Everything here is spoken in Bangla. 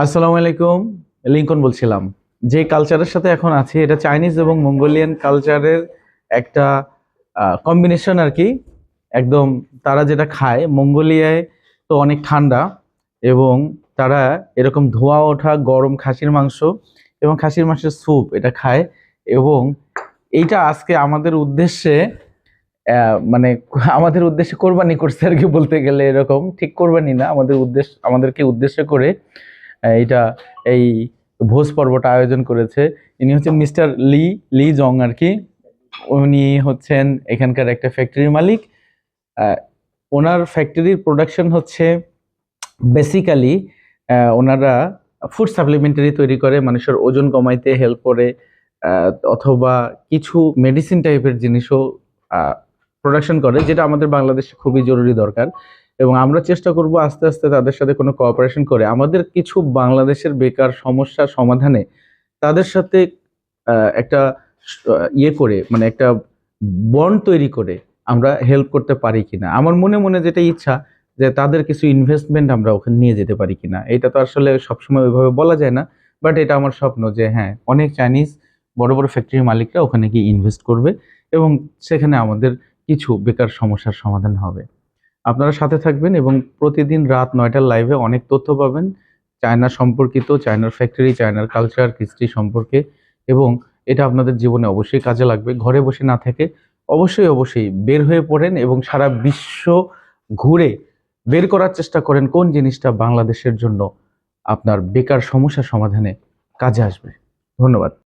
আসসালামু আলাইকুম। লিংকন বলছিলাম। যে কালচারের সাথে এখন আছি এটা চাইনিজ এবং মঙ্গোলিয়ান কালচারের একটা কম্বিনেশন আর কি। একদম তারা যেটা খায় মঙ্গোলিয়ায় তো অনেক ঠান্ডা, এবং তারা এরকম ধোঁয়া ওঠা গরম খাসির মাংস এবং খাসির মাংসের স্যুপ এটা খায়। এবং এইটা আজকে আমাদের উদ্দেশ্যে মানে আমাদের উদ্দেশ্যে কোরবানি করছে আর কি, বলতে গেলে এরকম ঠিক কোরবানি না, আমাদেরকে উদ্দেশ্য করে এইটা এই ভোজ পর্বটা আয়োজন করেছে। ইনি হচ্ছেন মিস্টার লি লি জং আর কি। উনি হচ্ছেন এখানকার একটা ফ্যাক্টরির মালিক। আহ, ওনার ফ্যাক্টরির প্রোডাকশন হচ্ছে বেসিক্যালি ওনারা ফুড সাপ্লিমেন্টারি তৈরি করে, মানুষের ওজন কমাইতে হেল্প করে, অথবা কিছু মেডিসিন টাইপের জিনিসও প্রোডাকশন করে, যেটা আমাদের বাংলাদেশে খুবই জরুরি দরকার। এবং আমরা চেষ্টা করব আস্তে আস্তে তাদের সাথে কোনো কোঅপারেশন করে আমাদের কিছু বাংলাদেশের বেকার সমস্যা সমাধানে তাদের সাথে একটা ইয়ে করে, মানে একটা বন্ড তৈরি করে আমরা হেল্প করতে পারি কিনা। আমার মনে মনে যেটা ইচ্ছা যে তাদের কিছু ইনভেস্টমেন্ট আমরা ওখানে নিয়ে যেতে পারি কিনা। এটা তো আসলে সবসময় ওইভাবে বলা যায় না, বাট এটা আমার স্বপ্ন যে হ্যাঁ, অনেক চাইনিজ বড় বড় ফ্যাক্টরির মালিকরা ওখানে গিয়ে ইনভেস্ট করবে এবং সেখানে আমাদের কিছু বেকার সমস্যার সমাধান হবে। আপনারা সাথে থাকবেন এবং প্রতিদিন রাত ৯টার লাইভে অনেক তথ্য পাবেন চায়না সম্পর্কিত, চায়নার ফ্যাক্টরি, চায়নার কালচার হিস্ট্রি সম্পর্কে। এবং এটা আপনাদের জীবনে অবশ্যই কাজে লাগবে। ঘরে বসে না থেকে অবশ্যই অবশ্যই বের হয়ে পড়েন এবং সারা বিশ্ব ঘুরে বের করার চেষ্টা করেন কোন জিনিসটা বাংলাদেশের জন্য আপনার বেকার সমস্যা সমাধানে কাজে আসবে। ধন্যবাদ।